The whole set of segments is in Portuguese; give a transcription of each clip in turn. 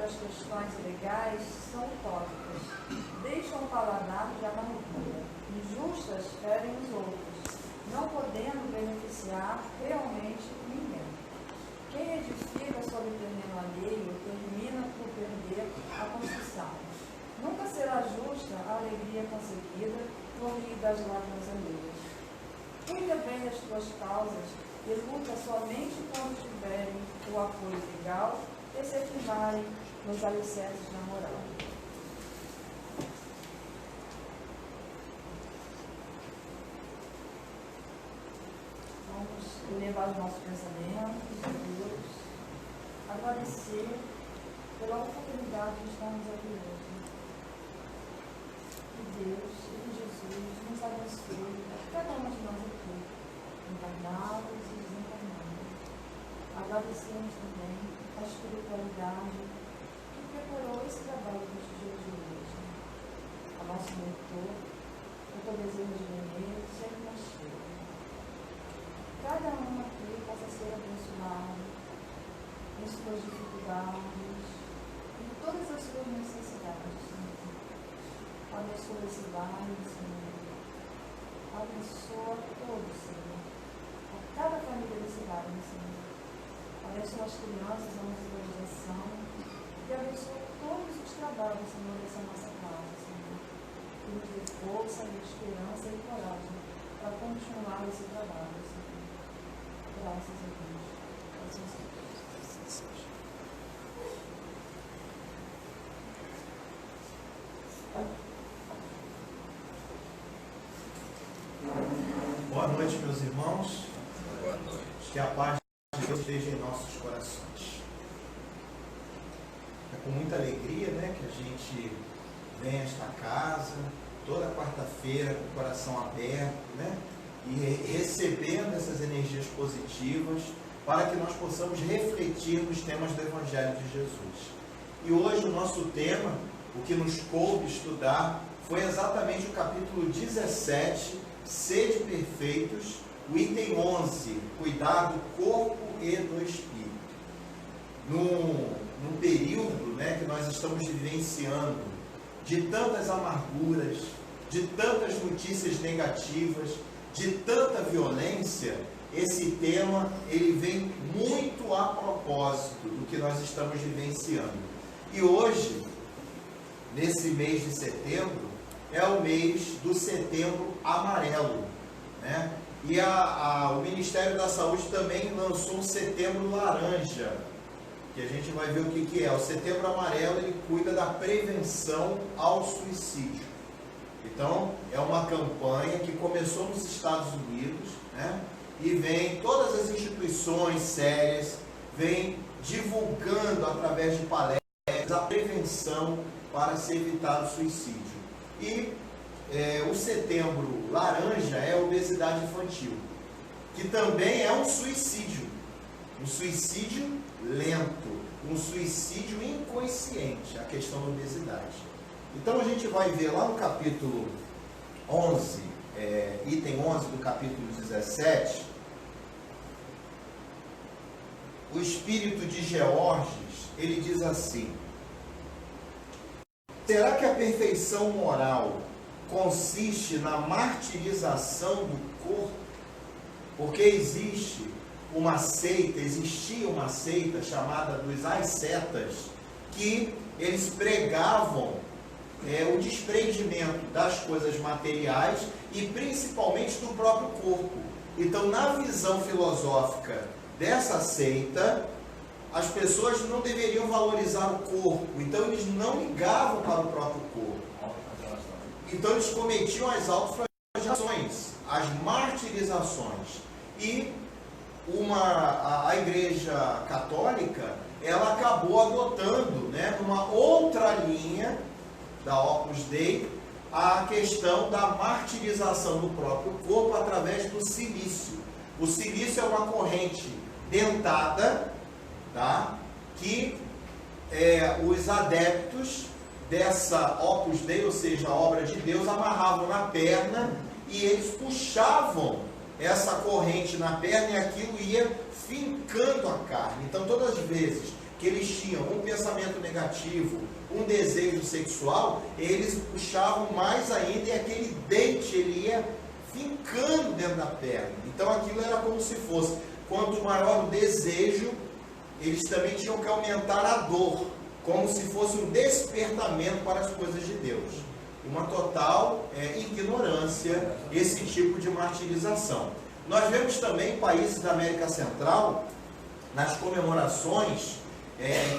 das questões legais são utópicas, deixam o paladar de amargura, injustas ferem os outros, não podendo beneficiar realmente ninguém. Quem edifica sobre terreno alheio termina por perder a construção. Nunca será justa a alegria conseguida por meio das lágrimas alheias. Cuida bem das tuas causas e luta somente quando tiverem o apoio legal e se afirmarem nos alicerces da moral. Vamos elevar os nossos pensamentos a Deus, agradecer pela oportunidade de estarmos aqui hoje. Que Deus e Jesus nos abençoe a cada um de nós aqui, encarnados e desencarnados. Agradecemos também a espiritualidade que preparou esse trabalho dos dias de hoje. A nosso mentor, Dr. Bezerra de Menezes, sempre nos chega. Cada um aqui possa ser abençoado em suas dificuldades, em todas as suas necessidades, Senhor. Abençoa esse bairro, Senhor. Abençoa todos, Senhor. A cada família desse bairro, Senhor. Abençoa as crianças na evangelização e abençoa todos os trabalhos, Senhor, dessa nossa casa, Senhor. Que nos dê força, esperança e coragem para continuar esse trabalho, Senhor. Graças a Deus. Graças a Deus. Boa noite, meus irmãos. Boa noite. Que a paz de Deus esteja em nossos corações. É com muita alegria, que a gente vem a esta casa, toda quarta-feira, com o coração aberto, e recebendo essas energias positivas para que nós possamos refletir nos temas do Evangelho de Jesus. E hoje o nosso tema, o que nos coube estudar, foi exatamente o capítulo 17, Sede Perfeitos, o item 11, cuidar do corpo e do espírito. Num período que nós estamos vivenciando de tantas amarguras, de tantas notícias negativas, de tanta violência, esse tema ele vem muito a propósito do que nós estamos vivenciando. E hoje, nesse mês de setembro, é o mês do Setembro Amarelo, E o Ministério da Saúde também lançou um Setembro Laranja, que a gente vai ver o que é. O Setembro Amarelo, ele cuida da prevenção ao suicídio. Então, é uma campanha que começou nos Estados Unidos, e vem todas as instituições sérias, vem divulgando através de palestras a prevenção para se evitar o suicídio. E o Setembro Laranja é a obesidade infantil, que também é um suicídio lento, um suicídio inconsciente, a questão da obesidade. Então a gente vai ver lá no capítulo 11, item 11 do capítulo 17, o espírito de Georges, ele diz assim: será que a perfeição moral consiste na martirização do corpo? Porque existia uma seita chamada dos ascetas, que eles pregavam o desprendimento das coisas materiais e principalmente do próprio corpo. Então, na visão filosófica dessa seita, as pessoas não deveriam valorizar o corpo, então eles não ligavam para o próprio corpo. Então eles cometiam as autoflagelações, as martirizações. E a Igreja Católica, ela acabou adotando, numa outra linha da Opus Dei, a questão da martirização do próprio corpo através do silício. O silício é uma corrente dentada, que os adeptos dessa Opus Dei, ou seja, a obra de Deus, amarravam na perna e eles puxavam essa corrente na perna e aquilo ia fincando a carne. Então, todas as vezes que que eles tinham um pensamento negativo, um desejo sexual, eles puxavam mais ainda e aquele dente ele ia fincando dentro da perna. Então aquilo era como se fosse, quanto maior o desejo, eles também tinham que aumentar a dor, como se fosse um despertamento para as coisas de Deus. Uma total ignorância, esse tipo de martirização. Nós vemos também países da América Central, nas comemorações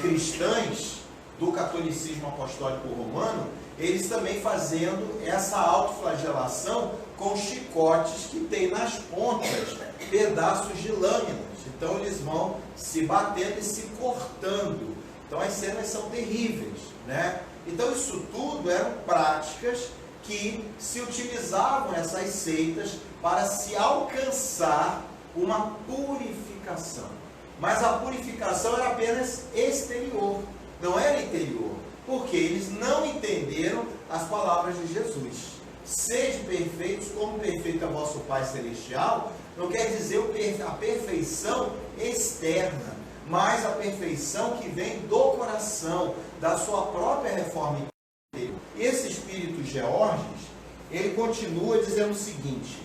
cristãs do catolicismo apostólico romano, eles também fazendo essa autoflagelação com chicotes que tem nas pontas pedaços de lâminas. Então eles vão se batendo e se cortando. Então as cenas são terríveis, né? Então isso tudo eram práticas que se utilizavam essas seitas para se alcançar uma purificação. Mas a purificação era apenas exterior, não era interior, porque eles não entenderam as palavras de Jesus. Sede perfeitos como perfeito é vosso Pai Celestial, não quer dizer a perfeição externa, mas a perfeição que vem do coração, da sua própria reforma interior. Esse espírito Georges, ele continua dizendo o seguinte: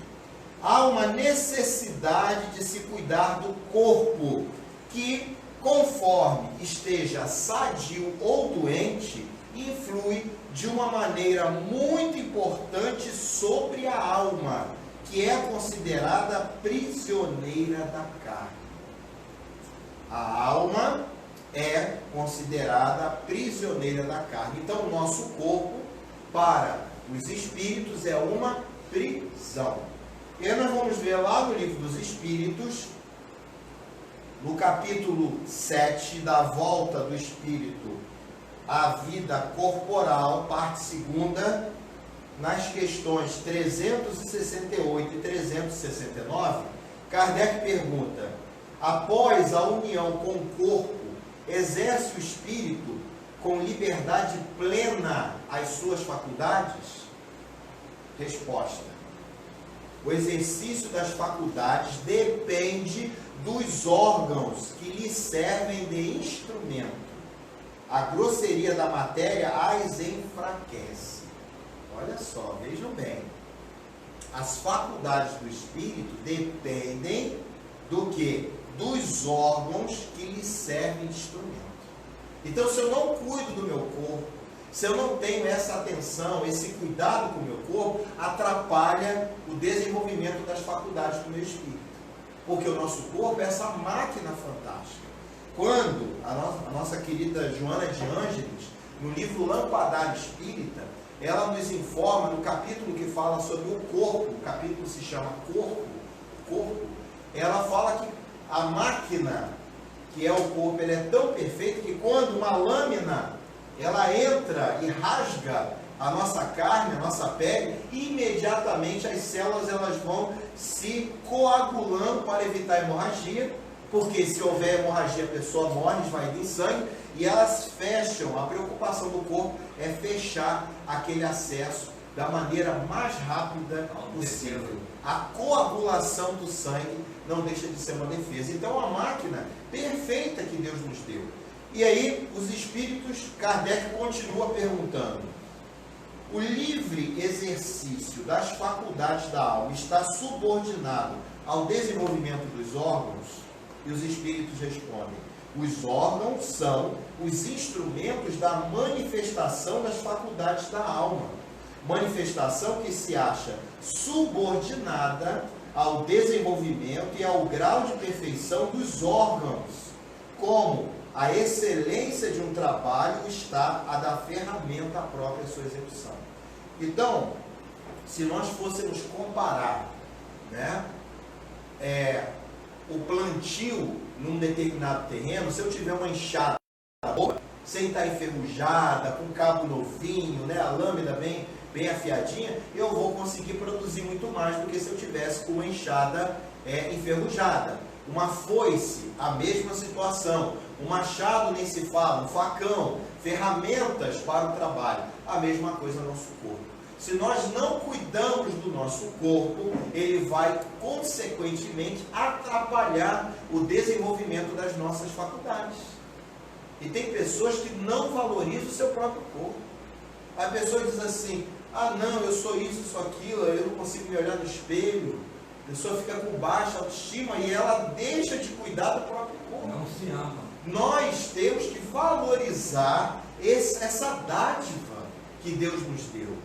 há uma necessidade de se cuidar do corpo, que, conforme esteja sadio ou doente, influi de uma maneira muito importante sobre a alma, que é considerada prisioneira da carne. A alma é considerada prisioneira da carne. Então, o nosso corpo, para os espíritos, é uma prisão. E aí nós vamos ver lá no livro dos Espíritos, no capítulo 7, da volta do espírito à vida corporal, parte 2, nas questões 368 e 369, Kardec pergunta: após a união com o corpo, exerce o espírito com liberdade plena as suas faculdades? Resposta: o exercício das faculdades depende dos órgãos que lhe servem de instrumento. A grosseria da matéria as enfraquece. Olha só, vejam bem. As faculdades do espírito dependem do quê? Dos órgãos que lhe servem de instrumento. Então, se eu não cuido do meu corpo, se eu não tenho essa atenção, esse cuidado com o meu corpo, atrapalha o desenvolvimento das faculdades do meu espírito. Porque o nosso corpo é essa máquina fantástica. Quando a nossa querida Joana de Ângeles, no livro Lampadário Espírita, ela nos informa no capítulo que fala sobre o corpo, o capítulo se chama Corpo, ela fala que a máquina, que é o corpo, ele é tão perfeito que quando uma lâmina, ela entra e rasga a nossa carne, a nossa pele, imediatamente as células elas vão se coagulando para evitar hemorragia, porque se houver hemorragia a pessoa morre, esvaída em sangue, e elas fecham, a preocupação do corpo é fechar aquele acesso da maneira mais rápida possível. A coagulação do sangue não deixa de ser uma defesa. Então, a máquina perfeita que Deus nos deu. E aí, os espíritos, Kardec continua perguntando: o livre exercício das faculdades da alma está subordinado ao desenvolvimento dos órgãos? E os espíritos respondem: os órgãos são os instrumentos da manifestação das faculdades da alma. Manifestação que se acha subordinada ao desenvolvimento e ao grau de perfeição dos órgãos, como a excelência de um trabalho está a da ferramenta própria à sua execução. Então, se nós fôssemos comparar, né, o plantio num determinado terreno, se eu tiver uma enxada boa, sem estar enferrujada, com cabo novinho, né, a lâmina bem afiadinha, eu vou conseguir produzir muito mais do que se eu tivesse com uma enxada enferrujada. Uma foice, a mesma situação. Um machado, nem se fala, um facão, ferramentas para o trabalho, a mesma coisa no nosso corpo. Se nós não cuidamos do nosso corpo, ele vai, consequentemente, atrapalhar o desenvolvimento das nossas faculdades. E tem pessoas que não valorizam o seu próprio corpo. A pessoa diz assim, ah não, eu sou isso, sou aquilo, eu não consigo me olhar no espelho. A pessoa fica com baixa autoestima e ela deixa de cuidar do próprio corpo. Não se ama. Nós temos que valorizar essa dádiva que Deus nos deu.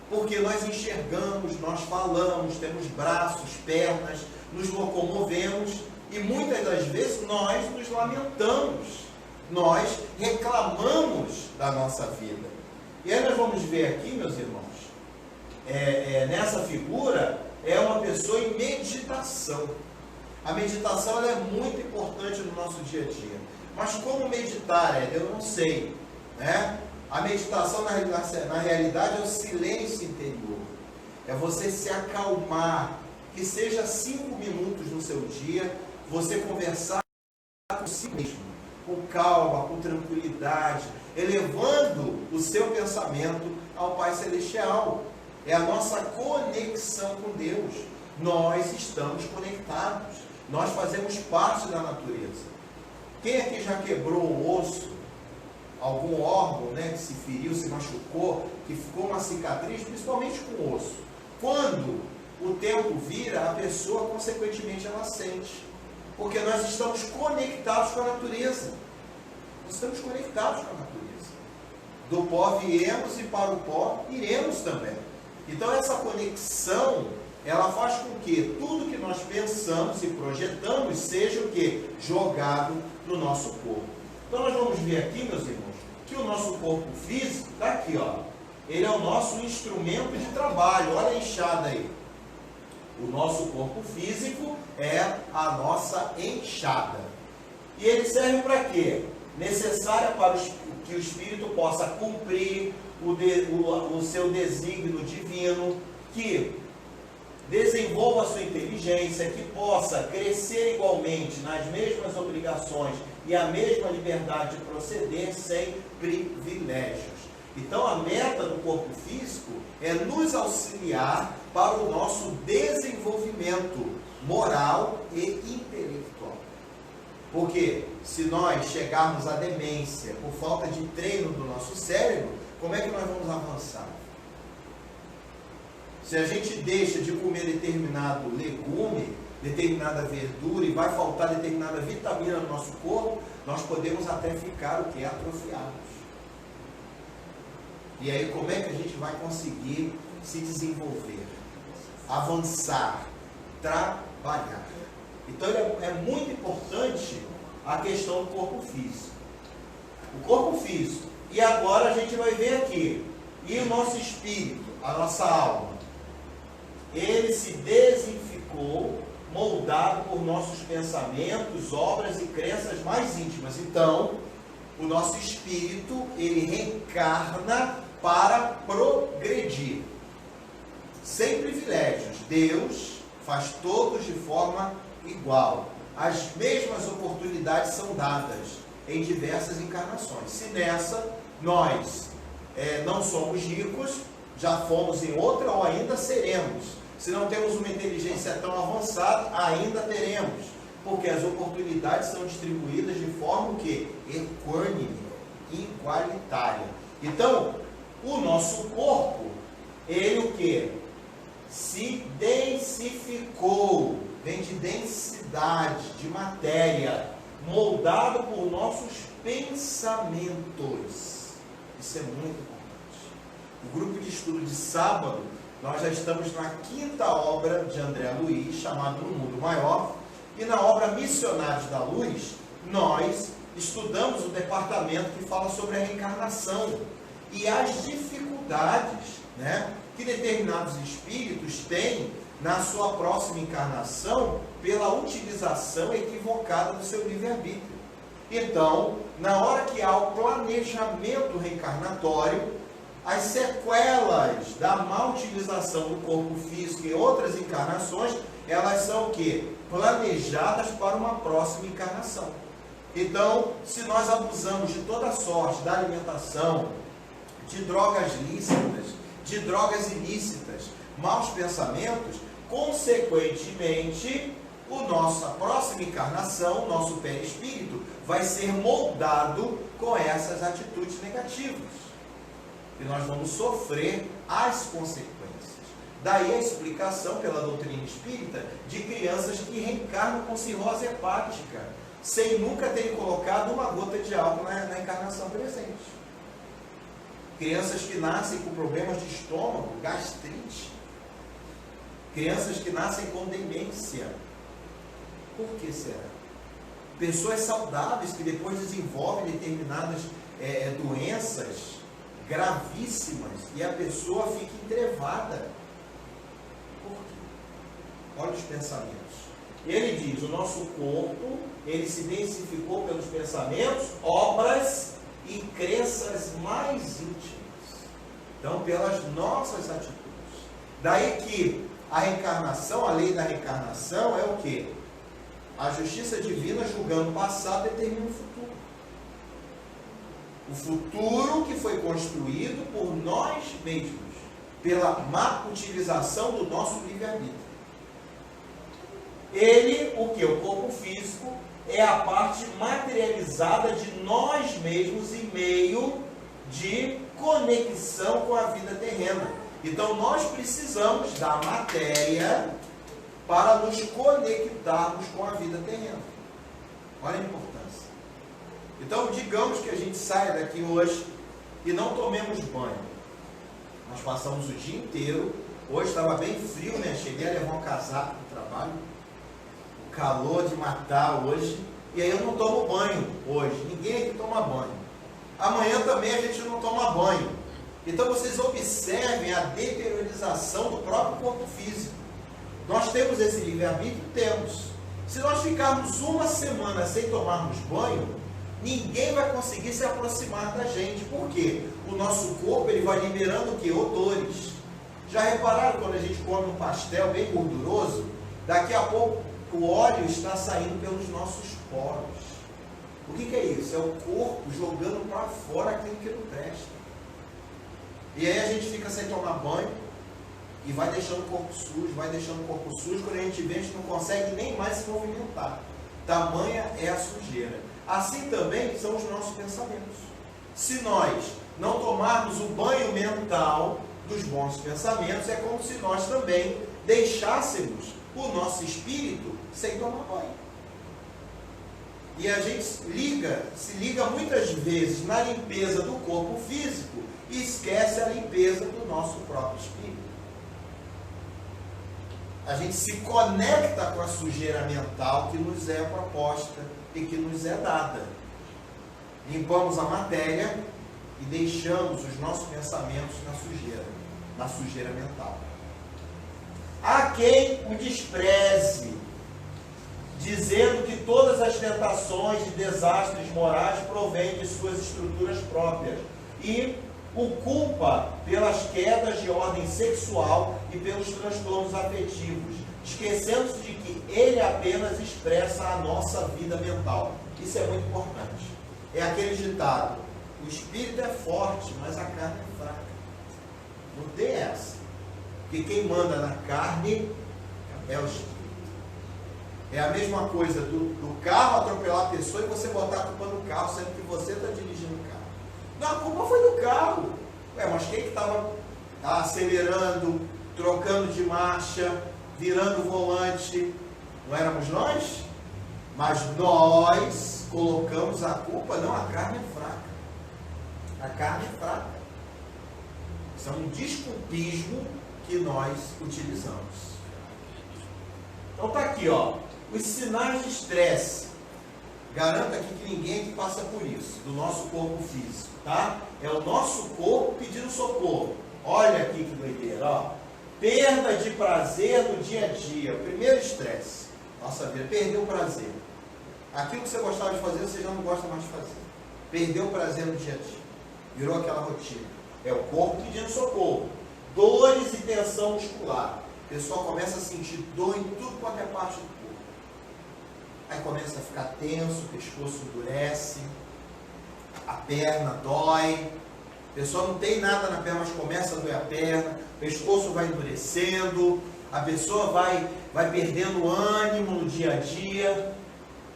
Porque nós enxergamos, nós falamos, temos braços, pernas, nos locomovemos e muitas das vezes nós nos lamentamos, nós reclamamos da nossa vida. E aí nós vamos ver aqui, meus irmãos, nessa figura é uma pessoa em meditação. A meditação ela é muito importante no nosso dia a dia. Mas como meditar, eu não sei, né? A meditação na realidade é o silêncio interior. É você se acalmar, que seja 5 minutos no seu dia, você conversar com si mesmo, com calma, com tranquilidade, elevando o seu pensamento ao Pai Celestial. É a nossa conexão com Deus. Nós estamos conectados. Nós fazemos parte da natureza. Quem aqui já quebrou um osso, algum órgão, né, que se feriu, se machucou, que ficou uma cicatriz, principalmente com o osso? Quando o tempo vira, a pessoa, consequentemente, ela sente. Porque nós estamos conectados com a natureza. Nós estamos conectados com a natureza. Do pó viemos e para o pó iremos também. Então essa conexão, ela faz com que tudo que nós pensamos e projetamos seja o quê? Jogado no nosso corpo. Então nós vamos ver aqui, meus irmãos, que o nosso corpo físico está aqui, ó. Ele é o nosso instrumento de trabalho. Olha a enxada aí. O nosso corpo físico é a nossa enxada. E ele serve para quê? Necessária para que o espírito possa cumprir o seu desígnio divino, que desenvolva a sua inteligência, que possa crescer igualmente nas mesmas obrigações e a mesma liberdade de proceder sem privilégios. Então a meta do corpo físico é nos auxiliar para o nosso desenvolvimento moral e intelectual. Porque se nós chegarmos à demência por falta de treino do nosso cérebro, como é que nós vamos avançar? Se a gente deixa de comer determinado legume, determinada verdura e vai faltar determinada vitamina no nosso corpo, nós podemos até ficar o que? Atrofiados. E aí como é que a gente vai conseguir se desenvolver, avançar, trabalhar? Então é muito importante a questão do corpo físico. O corpo físico. E agora a gente vai ver aqui. E o nosso espírito, a nossa alma, ele se desinficou, moldado por nossos pensamentos, obras e crenças mais íntimas. Então, o nosso espírito, ele reencarna para progredir. Sem privilégios. Deus faz todos de forma igual. As mesmas oportunidades são dadas em diversas encarnações. Se nessa nós não somos ricos, já fomos em outra ou ainda seremos. Se não temos uma inteligência tão avançada, ainda teremos. Porque as oportunidades são distribuídas de forma o quê? Equânime, igualitária. Então, o nosso corpo, ele o quê? Se densificou, vem de densidade, de matéria, moldado por nossos pensamentos. Isso é muito importante. O grupo de estudo de sábado, nós já estamos na 5ª obra de André Luiz, chamada No Mundo Maior, e na obra Missionários da Luz, nós estudamos o departamento que fala sobre a reencarnação e as dificuldades, né, que determinados espíritos têm na sua próxima encarnação pela utilização equivocada do seu livre-arbítrio. Então, na hora que há o planejamento reencarnatório, as sequelas da má utilização do corpo físico em outras encarnações, elas são o quê? Planejadas para uma próxima encarnação. Então, se nós abusamos de toda sorte da alimentação, de drogas lícitas, de drogas ilícitas, maus pensamentos, consequentemente, a próxima encarnação, o nosso perispírito, vai ser moldado com essas atitudes negativas. E nós vamos sofrer as consequências. Daí a explicação pela doutrina espírita de crianças que reencarnam com cirrose hepática, sem nunca terem colocado uma gota de álcool na encarnação presente. Crianças que nascem com problemas de estômago, gastrite. Crianças que nascem com demência. Por que será? Pessoas saudáveis que depois desenvolvem determinadas doenças gravíssimas e a pessoa fica entrevada. Por quê? Olha os pensamentos. Ele diz, o nosso corpo, ele se densificou pelos pensamentos, obras e crenças mais íntimas. Então, pelas nossas atitudes. Daí que a reencarnação, a lei da reencarnação é o quê? A justiça divina, julgando o passado, determina o futuro. O futuro que foi construído por nós mesmos, pela má utilização do nosso livre-arbítrio. Ele, o que? O corpo físico é a parte materializada de nós mesmos em meio de conexão com a vida terrena. Então, nós precisamos da matéria para nos conectarmos com a vida terrena. Olha a importância. Então, digamos que a gente saia daqui hoje e não tomemos banho. Nós passamos o dia inteiro. Hoje estava bem frio, né? Cheguei a levar um casaco para o trabalho. O calor de matar hoje. E aí eu não tomo banho hoje. Ninguém aqui toma banho. Amanhã também a gente não toma banho. Então, vocês observem a deteriorização do próprio corpo físico. Nós temos esse livre-arbítrio? Temos. Se nós ficarmos uma semana sem tomarmos banho, ninguém vai conseguir se aproximar da gente. Por quê? O nosso corpo ele vai liberando o quê? Odores. Já repararam quando a gente come um pastel bem gorduroso? Daqui a pouco o óleo está saindo pelos nossos poros. O que é isso? É o corpo jogando para fora aquilo que não presta. E aí a gente fica sem tomar banho e vai deixando o corpo sujo, vai deixando o corpo sujo. Quando a gente vê, a gente não consegue nem mais se movimentar. Tamanha é a sujeira. Assim também são os nossos pensamentos. Se nós não tomarmos o banho mental dos bons pensamentos, é como se nós também deixássemos o nosso espírito sem tomar banho. E a gente se liga muitas vezes na limpeza do corpo físico e esquece a limpeza do nosso próprio espírito. A gente se conecta com a sujeira mental que nos é proposta e que nos é dada. Limpamos a matéria e deixamos os nossos pensamentos na sujeira mental. Há quem o despreze, dizendo que todas as tentações e desastres morais provêm de suas estruturas próprias e o culpa pelas quedas de ordem sexual e pelos transtornos afetivos, esquecendo-se de que ele apenas expressa a nossa vida mental. Isso é muito importante. É aquele ditado: o espírito é forte, mas a carne é fraca. Não tem essa. Porque quem manda na carne é o espírito. É a mesma coisa do carro atropelar a pessoa e você botar a culpa no carro, sendo que você está dirigindo o carro. Não, a culpa foi do carro. Mas quem que estava acelerando, trocando de marcha, virando o volante? Não éramos nós? Mas nós colocamos a culpa, não, a carne é fraca. A carne é fraca. Isso é um desculpismo que nós utilizamos. Então tá aqui, ó, os sinais de estresse. Garanto aqui que ninguém aqui passa por isso, do nosso corpo físico, tá? É o nosso corpo pedindo socorro. Olha aqui que doideira, ó. Perda de prazer no dia a dia. O primeiro estresse. Nossa vida, perdeu o prazer. Aquilo que você gostava de fazer, você já não gosta mais de fazer. Perdeu o prazer no dia a dia. Virou aquela rotina. É o corpo pedindo socorro. Dores e tensão muscular. O pessoal começa a sentir dor em tudo quanto é parte do corpo. Aí começa a ficar tenso, o pescoço endurece, a perna dói. A pessoa não tem nada na perna, mas começa a doer a perna, o pescoço vai endurecendo, A pessoa vai perdendo ânimo no dia a dia,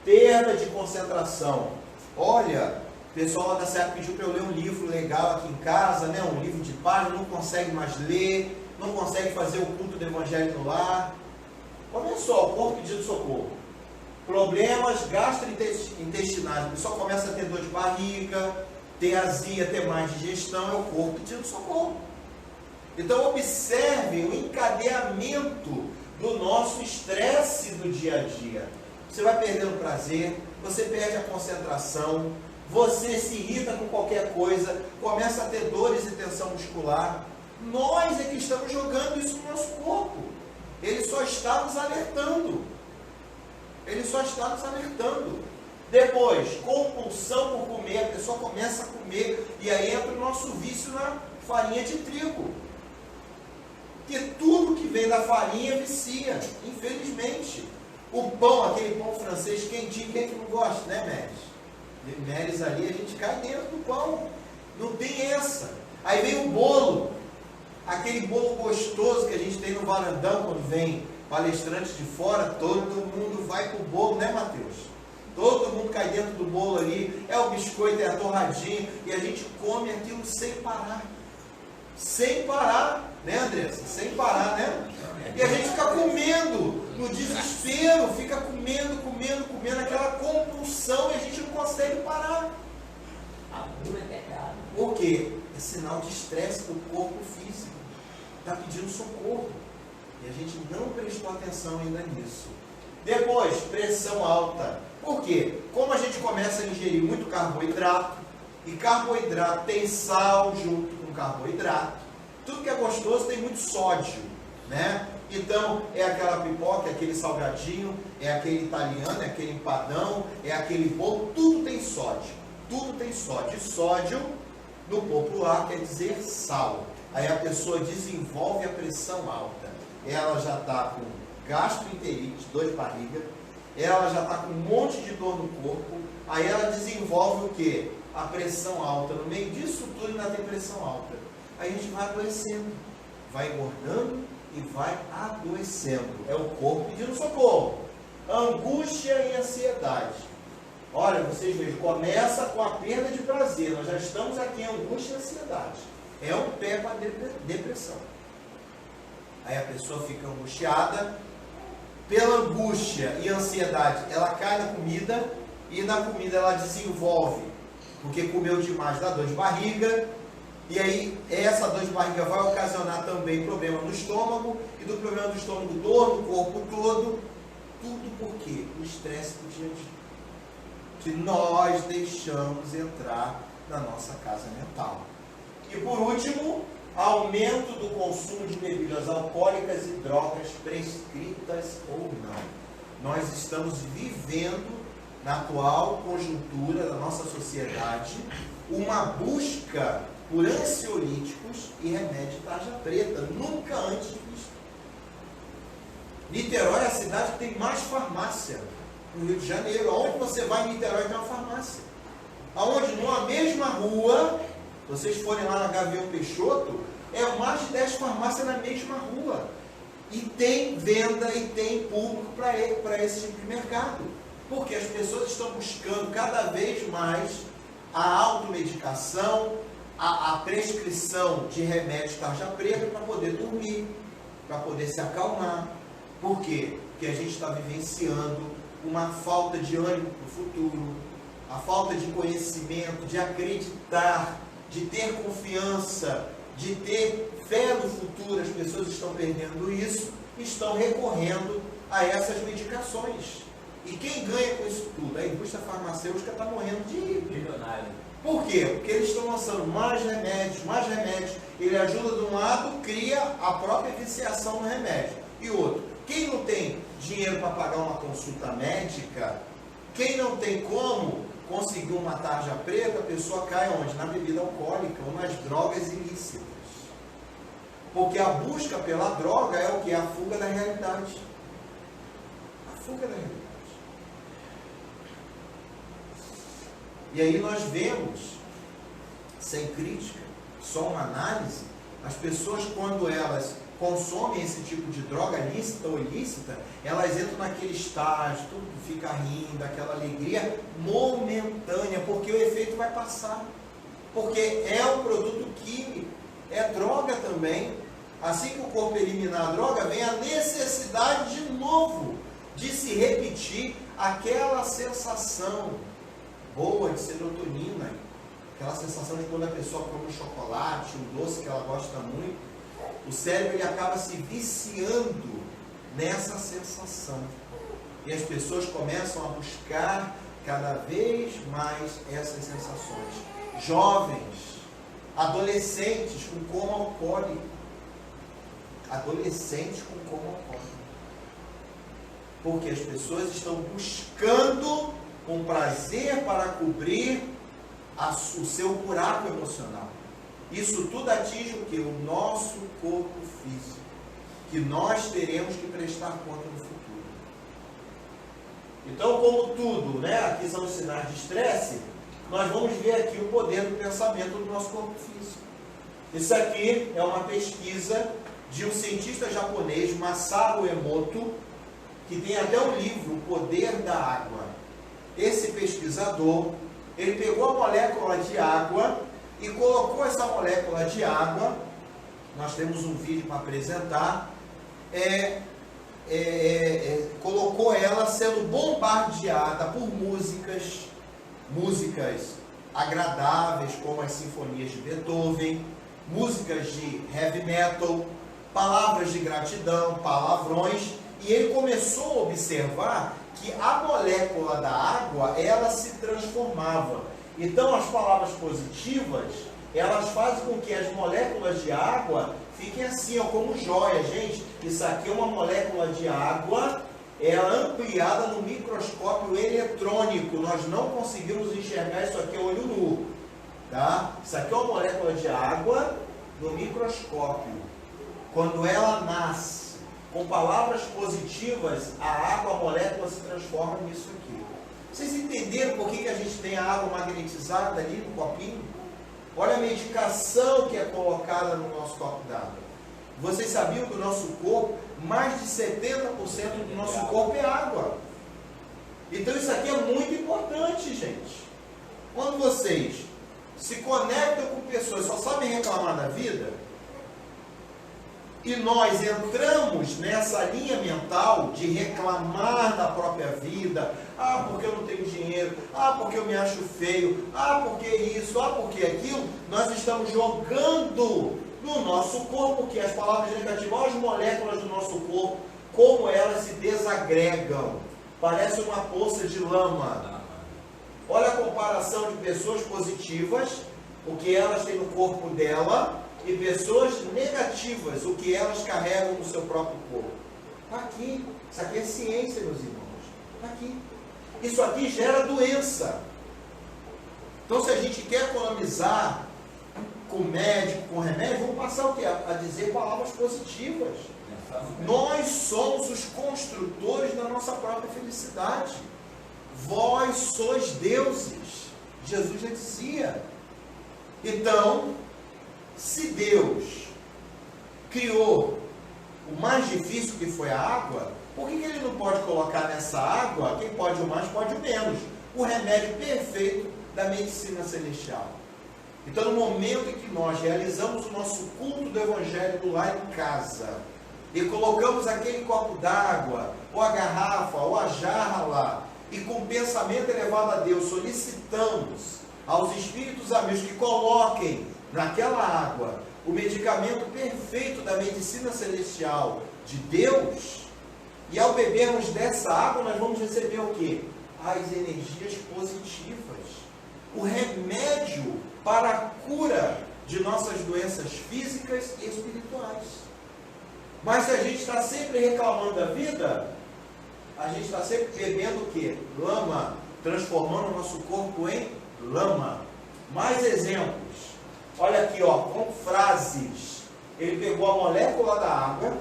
perda de concentração. Olha, o pessoal lá da SEAC pediu para eu ler um livro legal aqui em casa, né? Um livro de paz, não consegue mais ler, não consegue fazer o culto do Evangelho no lar. Olha só, o corpo pedindo socorro. Problemas gastrointestinais, a pessoa começa a ter dor de barriga, ter azia, ter má digestão, é o corpo pedindo socorro. Então observe o encadeamento do nosso estresse do dia a dia. Você vai perdendo prazer, você perde a concentração, você se irrita com qualquer coisa, começa a ter dores e tensão muscular. Nós é que estamos jogando isso no nosso corpo. Ele só está nos alertando. Ele só está nos alertando. Depois, compulsão por comer, a pessoa começa a comer e aí entra o nosso vício na farinha de trigo. Porque tudo que vem da farinha vicia, infelizmente. O pão, aquele pão francês quentinho, quem que não gosta, né, Méris? Méris ali, a gente cai dentro do pão. Não tem essa. Aí vem o bolo. Aquele bolo gostoso que a gente tem no varandão quando vem palestrantes de fora, todo mundo vai pro bolo, né, Mateus? Todo mundo cai dentro do bolo ali, é o biscoito, é a torradinha, e a gente come aquilo sem parar. Sem parar, né, Andressa? Sem parar, né? E a gente fica comendo, no desespero, fica comendo, aquela compulsão, e a gente não consegue parar. Por quê? É sinal de estresse do corpo físico. Está pedindo socorro. E a gente não prestou atenção ainda nisso. Depois, pressão alta. Por quê? Como a gente começa a ingerir muito carboidrato, e carboidrato tem sal junto com carboidrato, tudo que é gostoso tem muito sódio, né? Então, é aquela pipoca, é aquele salgadinho, é aquele italiano, é aquele empadão, é aquele bolo, tudo tem sódio. Tudo tem sódio. E sódio, no popular, quer dizer sal. Aí a pessoa desenvolve a pressão alta. Ela já está com gastroenterite, dor de barriga, ela já está com um monte de dor no corpo, aí ela desenvolve o quê? A pressão alta. No meio disso tudo ainda tem pressão alta. Aí a gente vai adoecendo, vai engordando e vai adoecendo. É o corpo pedindo socorro. Angústia e ansiedade. Olha, vocês vejam, começa com a perda de prazer. Nós já estamos aqui em angústia e ansiedade. É um pé para a depressão. Aí a pessoa fica angustiada, pela angústia e ansiedade, ela cai na comida, e na comida ela desenvolve, porque comeu demais, dá dor de barriga, e aí essa dor de barriga vai ocasionar também problema no estômago, e do problema do estômago, dor no corpo todo, tudo por quê? O estresse do dia a dia, que nós deixamos entrar na nossa casa mental. E por último, aumento do consumo de bebidas alcoólicas e drogas prescritas ou não. Nós estamos vivendo, na atual conjuntura da nossa sociedade, uma busca por ansiolíticos e remédio tarja preta, nunca antes visto. Niterói é a cidade que tem mais farmácia no Rio de Janeiro. Aonde você vai em Niterói tem uma farmácia. Aonde, numa mesma rua, vocês forem lá na Gavião Peixoto, é mais de 10 farmácias na mesma rua. E tem venda e tem público para esse tipo de mercado. Porque as pessoas estão buscando cada vez mais a automedicação, a prescrição de remédios tarja preta para poder dormir, para poder se acalmar. Por quê? Porque a gente está vivenciando uma falta de ânimo para o futuro, a falta de conhecimento, de acreditar, de ter confiança, de ter fé no futuro. As pessoas estão perdendo isso, estão recorrendo a essas medicações. E quem ganha com isso tudo? A indústria farmacêutica está morrendo de milionário. Por quê? Porque eles estão lançando mais remédios, mais remédios. Ele ajuda de um lado, cria a própria viciação no remédio. E outro, quem não tem dinheiro para pagar uma consulta médica, quem não tem como conseguir uma tarja preta, a pessoa cai onde? Na bebida alcoólica ou nas drogas ilícitas. Porque a busca pela droga é o que? A fuga da realidade. A fuga da realidade. E aí nós vemos, sem crítica, só uma análise, as pessoas quando elas consomem esse tipo de droga, lícita ou ilícita, elas entram naquele estágio, tudo fica rindo, aquela alegria momentânea, porque o efeito vai passar. Porque é um produto químico, é droga também. Assim que o corpo eliminar a droga, vem a necessidade de novo de se repetir aquela sensação boa de serotonina, aquela sensação de quando a pessoa come um chocolate, um doce que ela gosta muito, o cérebro ele acaba se viciando nessa sensação. E as pessoas começam a buscar cada vez mais essas sensações. Jovens, adolescentes com coma alcoólico. Adolescentes com coma alcoólico. Porque as pessoas estão buscando um prazer para cobrir o seu buraco emocional. Isso tudo atinge o que? O nosso corpo físico, que nós teremos que prestar conta no futuro. Então, como tudo, né, aqui são os sinais de estresse, nós vamos ver aqui o poder do pensamento do nosso corpo físico. Isso aqui é uma pesquisa de um cientista japonês, Masaru Emoto, que tem até um livro, O Poder da Água. Esse pesquisador, ele pegou a molécula de água e colocou essa molécula de água, nós temos um vídeo para apresentar, colocou ela sendo bombardeada por músicas agradáveis, como as sinfonias de Beethoven, músicas de heavy metal, palavras de gratidão, palavrões, e ele começou a observar que a molécula da água, ela se transformava. Então, as palavras positivas, elas fazem com que as moléculas de água fiquem assim, ó, como joia. Gente, isso aqui é uma molécula de água, ela ampliada no microscópio eletrônico. Nós não conseguimos enxergar isso aqui a olho nu. Tá? Isso aqui é uma molécula de água no microscópio. Quando ela nasce, com palavras positivas, a água, a molécula se transforma nisso aqui. Vocês entenderam por que a gente tem a água magnetizada ali no copinho? Olha a medicação que é colocada no nosso copo d'água. Vocês sabiam que o nosso corpo, mais de 70% do nosso corpo é água. Então isso aqui é muito importante, gente. Quando vocês se conectam com pessoas que só sabem reclamar da vida, e nós entramos nessa linha mental de reclamar da própria vida, porque eu não tenho dinheiro, porque eu me acho feio, porque isso, porque aquilo, nós estamos jogando no nosso corpo, que as palavras negativas, olha as moléculas do nosso corpo, como elas se desagregam, parece uma poça de lama. Olha a comparação de pessoas positivas, o que elas têm no corpo dela, e pessoas negativas, o que elas carregam no seu próprio corpo. Está aqui. Isso aqui é ciência, meus irmãos. Está aqui. Isso aqui gera doença. Então, se a gente quer economizar com médico, com remédio, vamos passar o quê? A dizer palavras positivas. Nós somos os construtores da nossa própria felicidade. Vós sois deuses. Jesus já dizia. Então, se Deus criou o mais difícil, que foi a água, por que Ele não pode colocar nessa água, quem pode o mais, pode o menos, o remédio perfeito da medicina celestial? Então, no momento em que nós realizamos o nosso culto do Evangelho do lar em casa, e colocamos aquele copo d'água, ou a garrafa, ou a jarra lá, e com pensamento elevado a Deus, solicitamos aos Espíritos amigos que coloquem naquela água o medicamento perfeito da medicina celestial de Deus, e ao bebermos dessa água nós vamos receber o quê? As energias positivas, o remédio para a cura de nossas doenças físicas e espirituais. Mas se a gente está sempre reclamando da vida, a gente está sempre bebendo o quê? Lama, transformando o nosso corpo em lama. Mais exemplos. Olha aqui, ó, com frases. Ele pegou a molécula da água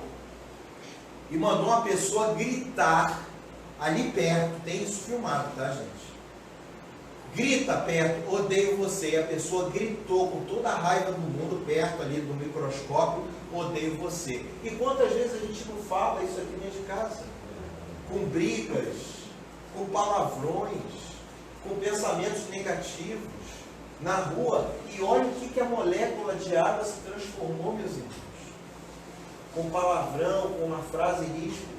e mandou uma pessoa gritar ali perto. Tem isso filmado, tá, gente? grita perto, odeio você, e a pessoa gritou com toda a raiva do mundo perto ali do microscópio, odeio você. E quantas vezes a gente não fala isso aqui dentro de casa? Com brigas, com palavrões, com pensamentos negativos, na rua, e olha o que a molécula de água se transformou, meus irmãos. Com palavrão, com uma frase ríspida.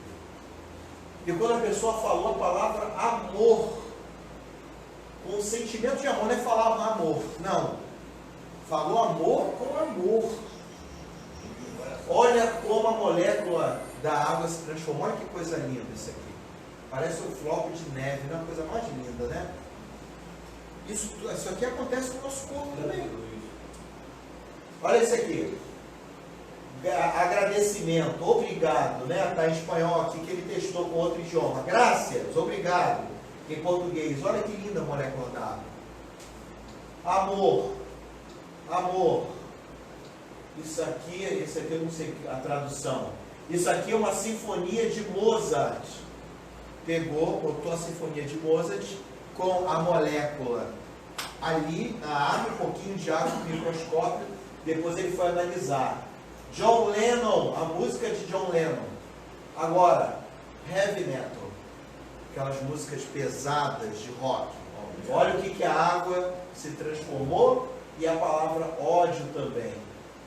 E quando a pessoa falou a palavra amor, com o sentimento de amor, não é falar amor, não. Falou amor com amor. Olha como a molécula da água se transformou. Olha que coisa linda isso aqui. Parece um floco de neve, não é uma coisa mais linda, né? Isso aqui acontece no nosso corpo também. Olha isso aqui. Agradecimento, obrigado, né? Está em espanhol aqui que ele testou com outro idioma. Graças, obrigado. Em português, olha que linda a molécula da água. Amor, amor. Isso aqui eu não sei a tradução. Isso aqui é uma sinfonia de Mozart. Pegou, botou a sinfonia de Mozart com a molécula ali na água, um pouquinho de água no microscópio. Depois ele foi analisar. John Lennon, a música de John Lennon. Agora, heavy metal, aquelas músicas pesadas de rock. Olha o que a água se transformou e a palavra ódio também.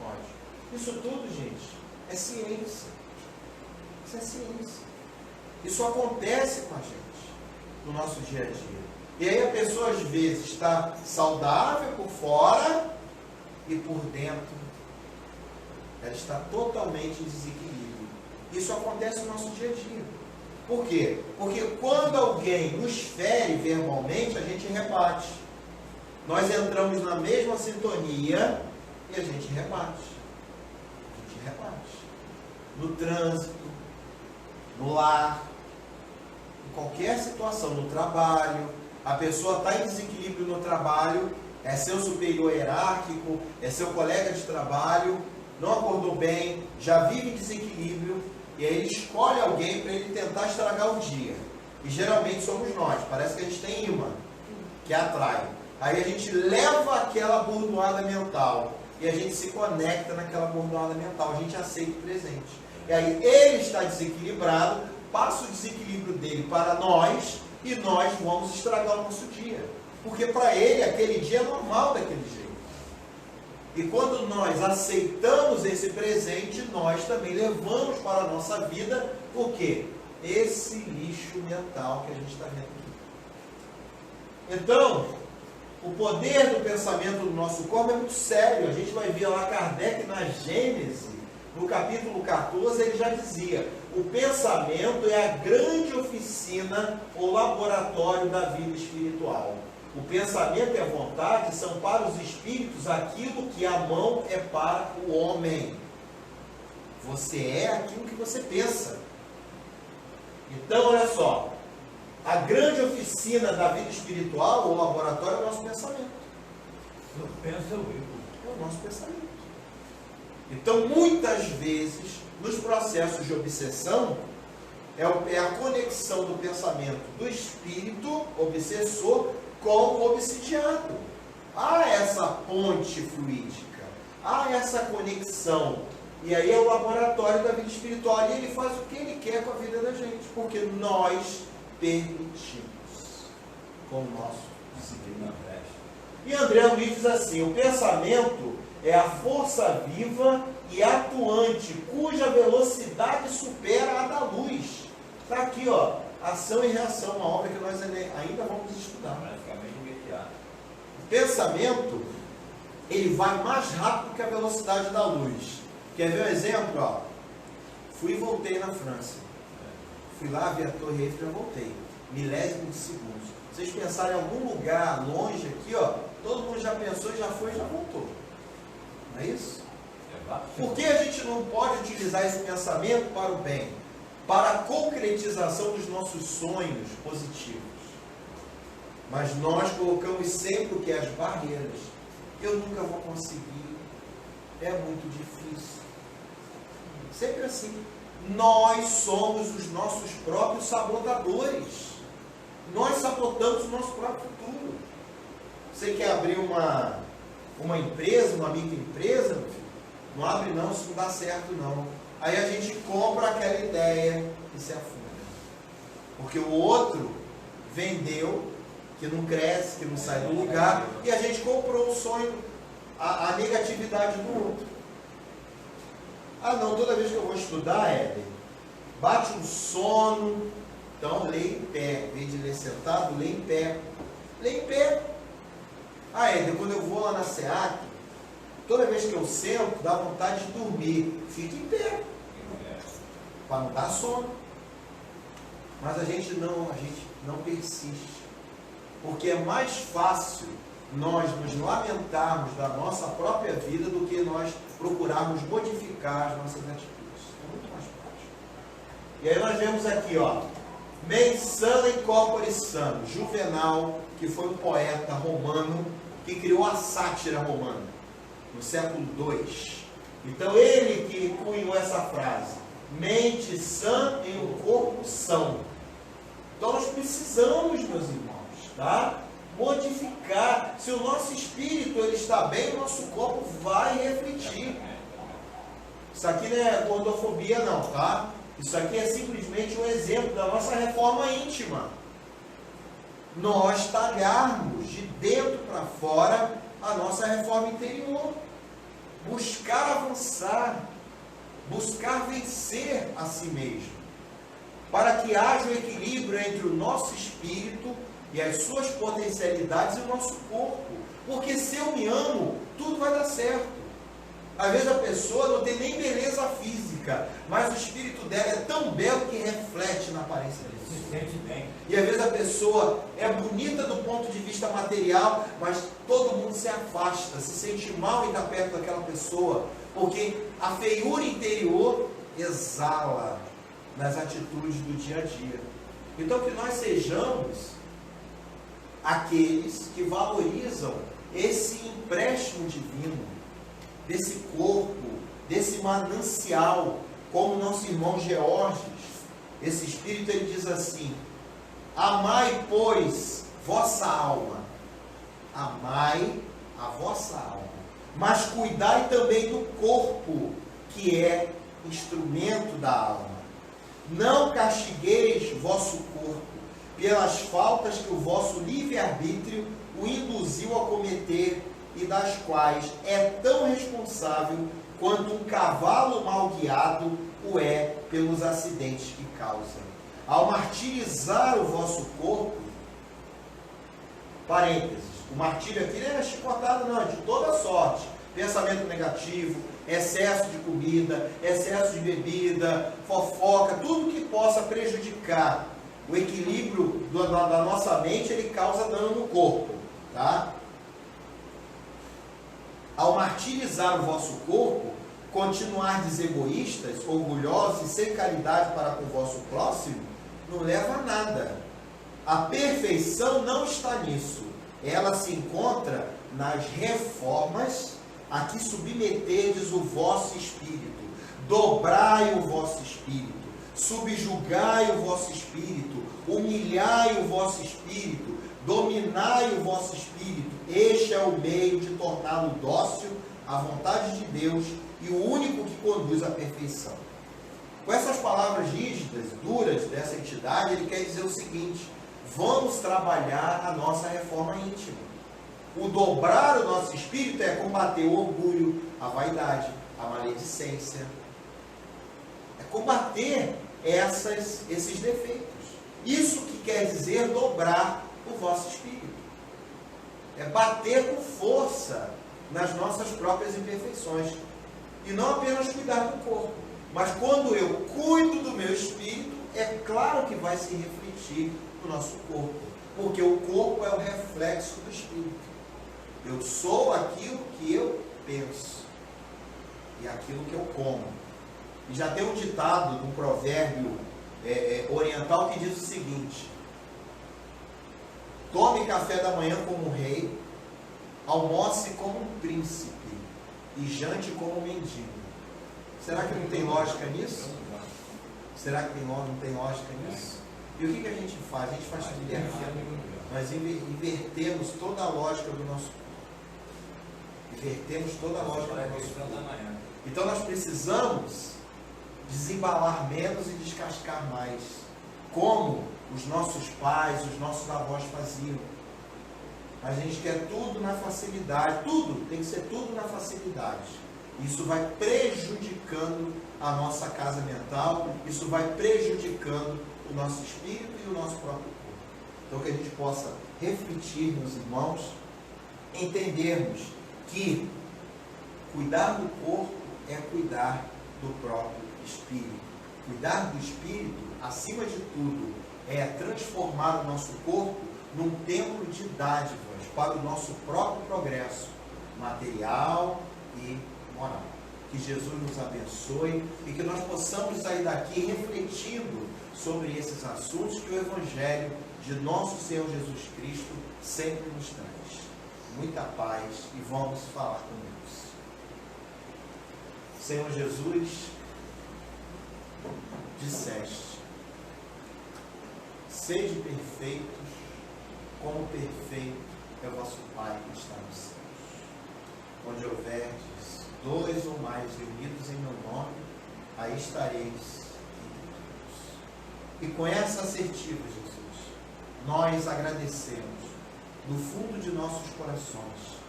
Ódio. Isso tudo, gente, é ciência. Isso é ciência. Isso acontece com a gente no nosso dia a dia. E aí a pessoa às vezes está saudável por fora e por dentro ela está totalmente em desequilíbrio. Isso acontece no nosso dia a dia. Por quê? Porque quando alguém nos fere verbalmente, a gente rebate. Nós entramos na mesma sintonia e a gente rebate. A gente rebate. No trânsito, no lar, em qualquer situação, no trabalho, a pessoa está em desequilíbrio no trabalho, é seu superior hierárquico, é seu colega de trabalho, não acordou bem, já vive em desequilíbrio, e aí ele escolhe alguém para ele tentar estragar o dia. E geralmente somos nós, parece que a gente tem imã, que atrai. Aí a gente leva aquela bordoada mental, e a gente se conecta naquela bordoada mental, a gente aceita o presente. E aí ele está desequilibrado, passa o desequilíbrio dele para nós, e nós vamos estragar o nosso dia. Porque para ele aquele dia é normal daquele jeito. E quando nós aceitamos esse presente, nós também levamos para a nossa vida o quê? Esse lixo mental que a gente está vendo aqui. Então, o poder do pensamento do nosso corpo é muito sério. A gente vai ver lá Kardec na Gênese, no capítulo 14, ele já dizia: o pensamento é a grande oficina ou laboratório da vida espiritual. O pensamento e a vontade são para os espíritos aquilo que a mão é para o homem. Você é aquilo que você pensa. Então, olha só. A grande oficina da vida espiritual, ou laboratório, é o nosso pensamento. Eu penso, eu vivo. É o nosso pensamento. Então, muitas vezes, nos processos de obsessão, é a conexão do pensamento do espírito obsessor com o obsidiado. Há essa ponte fluídica, há essa conexão. E aí é o laboratório da vida espiritual. E ele faz o que ele quer com a vida da gente, porque nós permitimos com o nosso disciplina. E André Luiz diz assim: o pensamento é a força viva e atuante, cuja velocidade supera a da luz. Está aqui, ó, ação e reação, uma obra que nós ainda vamos estudar. O pensamento, ele vai mais rápido que a velocidade da luz. Quer ver um exemplo? Ó? Fui e voltei na França. Fui lá, vi a Torre Eiffel e voltei. Milésimo de segundos. Vocês pensarem em algum lugar longe aqui, ó, todo mundo já pensou, já foi e já voltou. Não é isso? Por que a gente não pode utilizar esse pensamento para o bem? Para a concretização dos nossos sonhos positivos. Mas nós colocamos sempre o que? As barreiras. Eu nunca vou conseguir. É muito difícil. Sempre assim. Nós somos os nossos próprios sabotadores. Nós sabotamos o nosso próprio futuro. Você quer abrir uma empresa, uma microempresa, meu filho? Não abre não, isso não dá certo não. Aí a gente compra aquela ideia e se afunda. Porque o outro vendeu, que não cresce, que não sai do lugar, e a gente comprou o sonho, a negatividade do outro. Ah não, toda vez que eu vou estudar, Éder, bate um sono, então lê em pé. Em vez de ler sentado, lê em pé. Lê em pé. Ah, Éder, quando eu vou lá na SEAC, toda vez que eu sento, dá vontade de dormir. Fica em pé. Para não dar sono. Mas a gente não persiste. Porque é mais fácil nós nos lamentarmos da nossa própria vida do que nós procurarmos modificar as nossas atitudes. É muito mais prático. E aí nós vemos aqui, ó, Mens sana in corpore sano, Juvenal, que foi um poeta romano que criou a sátira romana no século II. Então ele que cunhou essa frase, mente sã em um corpo são. Então nós precisamos, meus irmãos, tá? Modificar. Se o nosso espírito ele está bem, o nosso corpo vai refletir. Isso aqui não é gordofobia não, tá? Isso aqui é simplesmente um exemplo da nossa reforma íntima. Nós talharmos de dentro para fora a nossa reforma interior. Buscar avançar. Buscar vencer a si mesmo. Para que haja um equilíbrio entre o nosso espírito e as suas potencialidades e o nosso corpo. Porque se eu me amo, tudo vai dar certo. Às vezes a pessoa não tem nem beleza física, mas o espírito dela é tão belo que reflete na aparência dele. Se sente bem. E às vezes a pessoa é bonita do ponto de vista material, mas todo mundo se afasta, se sente mal em estar perto daquela pessoa, porque a feiura interior exala nas atitudes do dia a dia. Então que nós sejamos aqueles que valorizam esse empréstimo divino, desse corpo, desse manancial, como nosso irmão Georges, esse espírito ele diz assim: amai, pois, vossa alma, amai a vossa alma, mas cuidai também do corpo, que é instrumento da alma. Não castigueis vosso corpo pelas faltas que o vosso livre-arbítrio o induziu a cometer, e das quais é tão responsável quanto um cavalo mal guiado o é pelos acidentes que causa. Ao martirizar o vosso corpo, parênteses, o martírio aqui não é chicotado não, é de toda sorte, pensamento negativo, excesso de comida, excesso de bebida, fofoca, tudo que possa prejudicar o equilíbrio da nossa mente, ele causa dano no corpo, tá? Ao martirizar o vosso corpo, continuardes egoístas, orgulhosos e sem caridade para com o vosso próximo, não leva a nada. A perfeição não está nisso. Ela se encontra nas reformas a que submeterdes o vosso espírito. Dobrai o vosso espírito. Subjugai o vosso espírito. Humilhai o vosso espírito. Dominai o vosso espírito. Este é o meio de torná-lo dócil à vontade de Deus e o único que conduz à perfeição. Com essas palavras rígidas, duras dessa entidade, ele quer dizer o seguinte: vamos trabalhar a nossa reforma íntima. O dobrar o nosso espírito é combater o orgulho, a vaidade, a maledicência. É combater esses defeitos. Isso que quer dizer dobrar o vosso espírito. É bater com força nas nossas próprias imperfeições. E não apenas cuidar do corpo. Mas quando eu cuido do meu espírito, é claro que vai se refletir no nosso corpo. Porque o corpo é o reflexo do espírito. Eu sou aquilo que eu penso. E aquilo que eu como. E já tem um ditado, um provérbio oriental que diz o seguinte: tome café da manhã como um rei, almoce como um príncipe e jante como um mendigo. Será que não tem lógica nisso? Será que não tem lógica nisso? E o que a gente faz? A gente faz tudo errado. Nós invertemos toda a lógica do nosso corpo. Invertemos toda a lógica do nosso corpo. Então nós precisamos desembalar menos e descascar mais. Como os nossos pais, os nossos avós faziam. A gente quer tudo na facilidade. Tudo, tem que ser tudo na facilidade. Isso vai prejudicando a nossa casa mental. Isso vai prejudicando o nosso espírito e o nosso próprio corpo. Então que a gente possa refletir, meus irmãos, entendermos que cuidar do corpo é cuidar do próprio espírito. Cuidar do espírito, acima de tudo, é transformar o nosso corpo num templo de dádivas para o nosso próprio progresso material e moral. Que Jesus nos abençoe e que nós possamos sair daqui refletindo sobre esses assuntos que o Evangelho de nosso Senhor Jesus Cristo sempre nos traz. Muita paz e vamos falar com Deus. Senhor Jesus, disseste: sede perfeitos, como perfeito é o vosso Pai que está nos céus. Onde houverdes 2 ou mais reunidos em meu nome, aí estareis entre todos. E com essa assertiva, Jesus, nós agradecemos do fundo de nossos corações,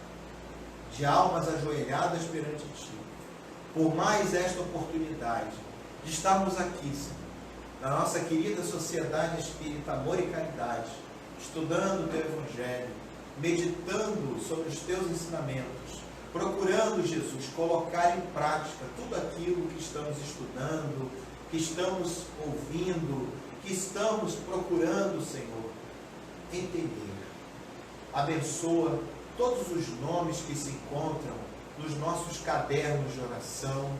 de almas ajoelhadas perante Ti, por mais esta oportunidade de estarmos aqui, Senhor, na nossa querida Sociedade Espírita Amor e Caridade, estudando o Teu Evangelho, meditando sobre os Teus ensinamentos, procurando, Jesus, colocar em prática tudo aquilo que estamos estudando, que estamos ouvindo, que estamos procurando, Senhor, entender. Abençoa todos os nomes que se encontram nos nossos cadernos de oração,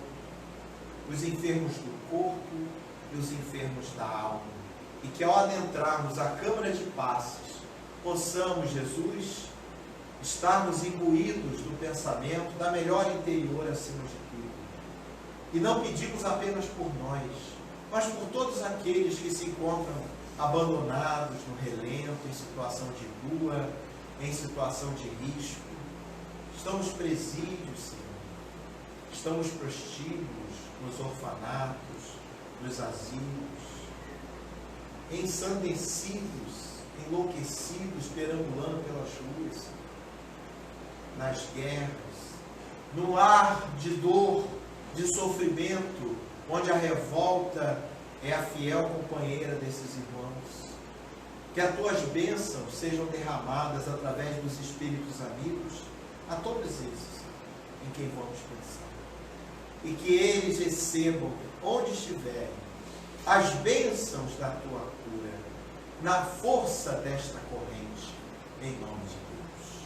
os enfermos do corpo e os enfermos da alma. E que ao adentrarmos a câmara de passes, possamos, Jesus, estarmos imbuídos do pensamento da melhor interior acima de tudo. E não pedimos apenas por nós, mas por todos aqueles que se encontram abandonados no relento, em situação de rua, em situação de risco. Estão nos presídios, Senhor. Estão nos prostíbulos, nos orfanatos, nos asilos, ensandecidos, enlouquecidos, perambulando pelas ruas, nas guerras, no ar de dor, de sofrimento, onde a revolta é a fiel companheira desses irmãos. Que as tuas bênçãos sejam derramadas através dos espíritos amigos a todos esses em quem vamos pensar. E que eles recebam, onde estiverem, as bênçãos da tua cura, na força desta corrente, em nome de Deus.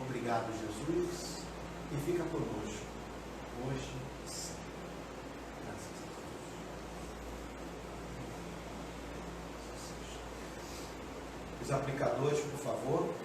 Obrigado, Jesus, e fica conosco, hoje e sempre. Graças a Deus. Os aplicadores, por favor.